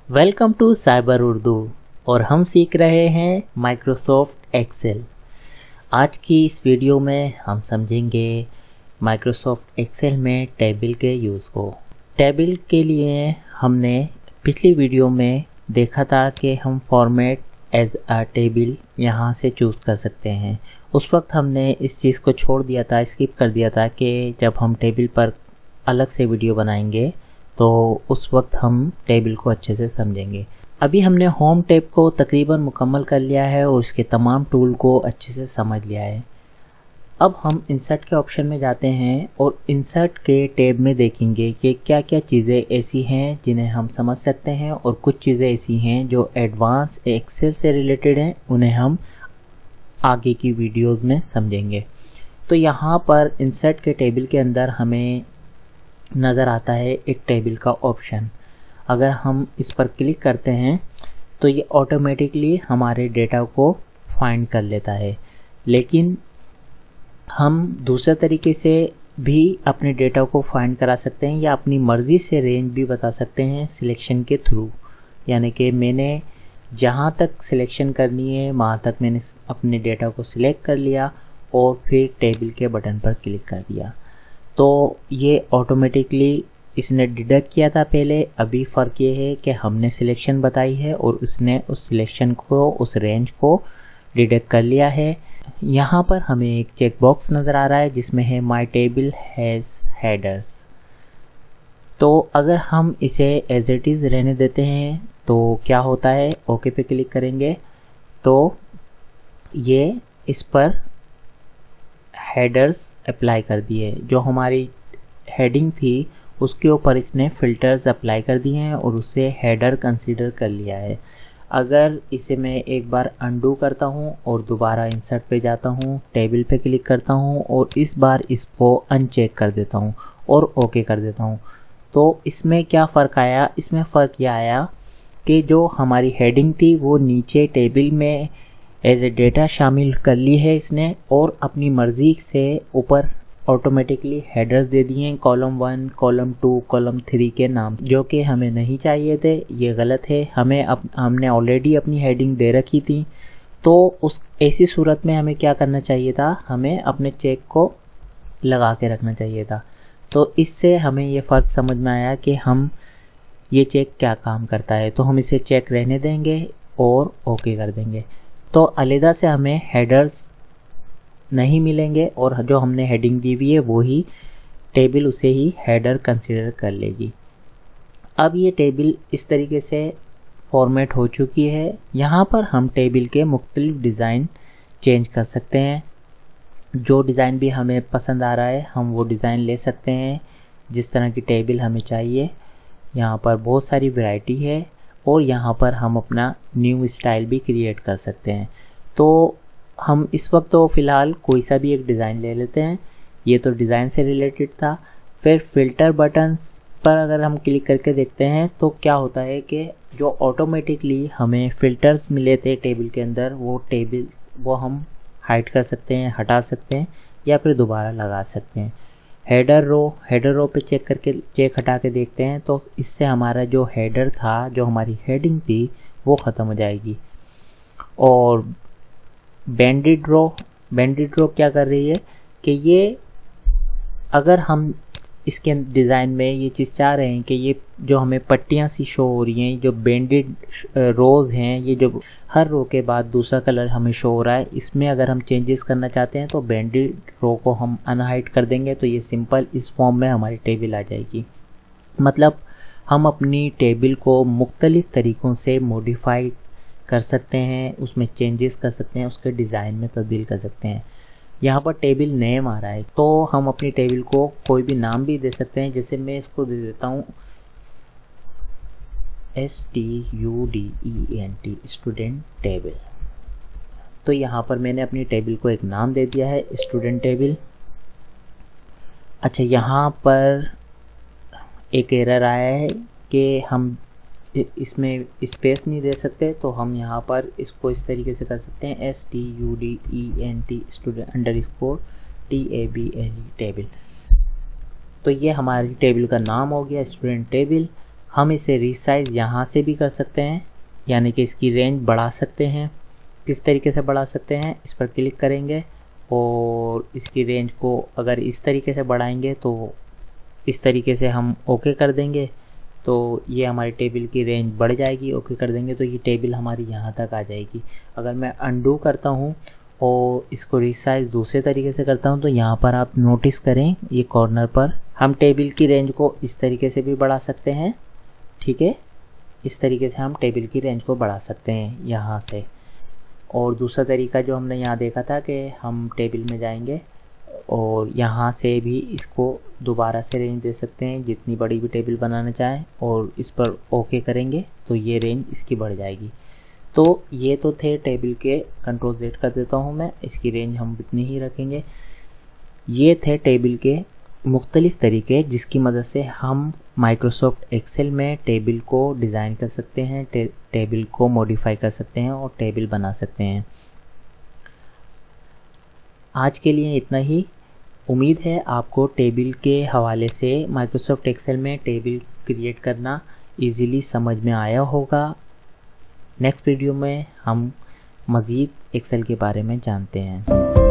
Welcome to cyber Urdu और हम सीख रहे हैं माइक्रोसॉफ्ट एक्सेल। आज की इस वीडियो में हम समझेंगे माइक्रोसॉफ्ट एक्सेल में टेबल के यूज़ को। टेबल के लिए हमने पिछली वीडियो में देखा था कि हम फॉर्मेट एज अ टेबल यहाँ से चूज़ कर सकते हैं। उस वक्त हमने इस चीज़ को छोड़ दिया था, स्किप कर दिया था कि जब हम टेबल पर अलग से वीडियो बनाएंगे तो उस वक्त हम टेबल को अच्छे से समझेंगे। अभी हमने होम टैब को तकरीबन मुकम्मल कर लिया है और इसके तमाम टूल को अच्छे से समझ लिया है। अब हम इंसर्ट के ऑप्शन में जाते हैं और इंसर्ट के टैब में देखेंगे कि क्या क्या चीज़ें ऐसी हैं जिन्हें हम समझ सकते हैं और कुछ चीज़ें ऐसी हैं जो एडवांस एक्सेल से रिलेटेड हैं, उन्हें हम आगे की वीडियोस में समझेंगे। तो यहाँ पर इंसर्ट के टेबल के अंदर हमें नज़र आता है एक टेबल का ऑप्शन। अगर हम इस पर क्लिक करते हैं तो ये ऑटोमेटिकली हमारे डेटा को फाइंड कर लेता है, लेकिन हम दूसरे तरीके से भी अपने डेटा को फाइंड करा सकते हैं या अपनी मर्ज़ी से रेंज भी बता सकते हैं सिलेक्शन के थ्रू। यानी कि मैंने जहाँ तक सिलेक्शन करनी है वहाँ तक मैंने अपने डेटा को सिलेक्ट कर लिया और फिर टेबल के बटन पर क्लिक कर दिया तो ये ऑटोमेटिकली इसने डिडक्ट किया था पहले। अभी फ़र्क ये है कि हमने सिलेक्शन बताई है और उसने उस सिलेक्शन को, उस रेंज को डिडक्ट कर लिया है। यहाँ पर हमें एक चेक बॉक्स नज़र आ रहा है जिसमें है माय टेबल हैज़ हेडर्स। तो अगर हम इसे एज इट इज़ रहने देते हैं तो क्या होता है, ओके पे क्लिक करेंगे तो ये इस पर हेडर्स अप्लाई कर दिए। जो हमारी हेडिंग थी उसके ऊपर इसने फ़िल्टर्स अप्लाई कर दिए हैं और उसे हेडर कंसीडर कर लिया है। अगर इसे मैं एक बार अंडू करता हूँ और दोबारा इंसर्ट पे जाता हूँ, टेबल पे क्लिक करता हूँ और इस बार इसको अनचेक कर देता हूँ और ओके कर देता हूँ, तो इसमें क्या फ़र्क आया? इसमें फ़र्क यह आया कि जो हमारी हेडिंग थी वो नीचे टेबल में एज ए डेटा शामिल कर ली है इसने और अपनी मर्ज़ी से ऊपर ऑटोमेटिकली हेडर्स दे दिए हैं, कॉलम 1, कॉलम 2, कॉलम 3 के नाम, जो कि हमें नहीं चाहिए थे। ये गलत है। हमने ऑलरेडी अपनी हेडिंग दे रखी थी। तो उस ऐसी सूरत में हमें क्या करना चाहिए था? हमें अपने चेक को लगा के रखना चाहिए था। तो इससे हमें ये फ़र्क समझ में आया कि हम ये चेक क्या काम करता है। तो हम इसे चेक रहने देंगे और ओके कर देंगे। तो अलग से हमें हेडर्स नहीं मिलेंगे और जो हमने हेडिंग दी हुई है वो ही टेबल उसे ही हेडर कंसीडर कर लेगी। अब ये टेबल इस तरीके से फॉर्मेट हो चुकी है। यहाँ पर हम टेबल के मुख्तलिफ डिज़ाइन चेंज कर सकते हैं। जो डिज़ाइन भी हमें पसंद आ रहा है हम वो डिज़ाइन ले सकते हैं, जिस तरह की टेबल हमें चाहिए। यहाँ पर बहुत सारी वैरायटी है और यहाँ पर हम अपना न्यू स्टाइल भी क्रिएट कर सकते हैं। तो हम इस वक्त तो फ़िलहाल कोई सा भी एक डिज़ाइन ले लेते हैं। ये तो डिज़ाइन से रिलेटेड था। फिर फ़िल्टर बटन पर अगर हम क्लिक करके देखते हैं तो क्या होता है कि जो ऑटोमेटिकली हमें फ़िल्टर्स मिले थे टेबल के अंदर, वो हम हाइड कर सकते हैं, हटा सकते हैं या फिर दोबारा लगा सकते हैं। हेडर रो पे चेक हटा के देखते हैं तो इससे हमारा जो हेडर था, जो हमारी हेडिंग थी, वो ख़त्म हो जाएगी। और बैंडेड रो क्या कर रही है कि ये अगर हम इसके डिज़ाइन में ये चीज़ चाह रहे हैं कि ये जो हमें पट्टियाँ सी शो हो रही हैं, जो बैंडेड रोज़ हैं, ये जो हर रो के बाद दूसरा कलर हमें शो हो रहा है, इसमें अगर हम चेंजेस करना चाहते हैं तो बैंडेड रो को हम अनहाइड कर देंगे तो ये सिंपल इस फॉर्म में हमारी टेबल आ जाएगी। मतलब हम अपनी टेबल को मुख्तलिफ तरीक़ों से मॉडिफाई कर सकते हैं, उसमें चेंजेस कर सकते हैं, उसके डिज़ाइन में तब्दील कर सकते हैं। यहाँ पर टेबल नेम आ रहा है तो हम अपनी टेबल को कोई भी नाम भी दे सकते हैं। जैसे मैं इसको दे देता हूँ STUDENT, स्टूडेंट टेबल। तो यहाँ पर मैंने अपनी टेबल को एक नाम दे दिया है, स्टूडेंट टेबल। अच्छा, यहाँ पर एक एरर आया है कि हम इसमें स्पेस नहीं दे सकते, तो हम यहाँ पर इसको इस तरीके से कर सकते हैं STUDENT _TABLE टेबल। तो ये हमारी टेबल का नाम हो गया, स्टूडेंट टेबल। हम इसे रीसाइज यहाँ से भी कर सकते हैं, यानी कि इसकी रेंज बढ़ा सकते हैं। किस तरीके से बढ़ा सकते हैं, इस पर क्लिक करेंगे और इसकी रेंज को अगर इस तरीके से बढ़ाएंगे तो इस तरीके से हम ओके कर देंगे तो ये हमारी टेबल की रेंज बढ़ जाएगी। ओके कर देंगे तो ये टेबल हमारी यहाँ तक आ जाएगी। अगर मैं अंडू करता हूँ और इसको रिसाइज दूसरे तरीके से करता हूँ तो यहाँ पर आप नोटिस करें ये कॉर्नर पर हम टेबल की रेंज को इस तरीके से भी बढ़ा सकते हैं। ठीक है, इस तरीके से हम टेबल की रेंज को बढ़ा सकते हैं यहाँ से। और दूसरा तरीका जो हमने यहाँ देखा था कि हम टेबल में जाएंगे और यहाँ से भी इसको दोबारा से रेंज दे सकते हैं, जितनी बड़ी भी टेबल बनाना चाहें और इस पर ओके करेंगे तो ये रेंज इसकी बढ़ जाएगी। तो ये तो थे टेबल के, कंट्रोल Z कर देता हूँ मैं, इसकी रेंज हम इतनी ही रखेंगे। ये थे टेबल के मुख्तलिफ तरीके जिसकी मदद से हम माइक्रोसॉफ्ट एक्सेल में टेबल को डिज़ाइन कर सकते हैं, टेबल को मॉडिफाई कर सकते हैं और टेबल बना सकते हैं। आज के लिए इतना ही। उम्मीद है आपको टेबल के हवाले से माइक्रोसॉफ्ट एक्सेल में टेबल क्रिएट करना इजीली समझ में आया होगा। नेक्स्ट वीडियो में हम मज़ीद एक्सेल के बारे में जानते हैं।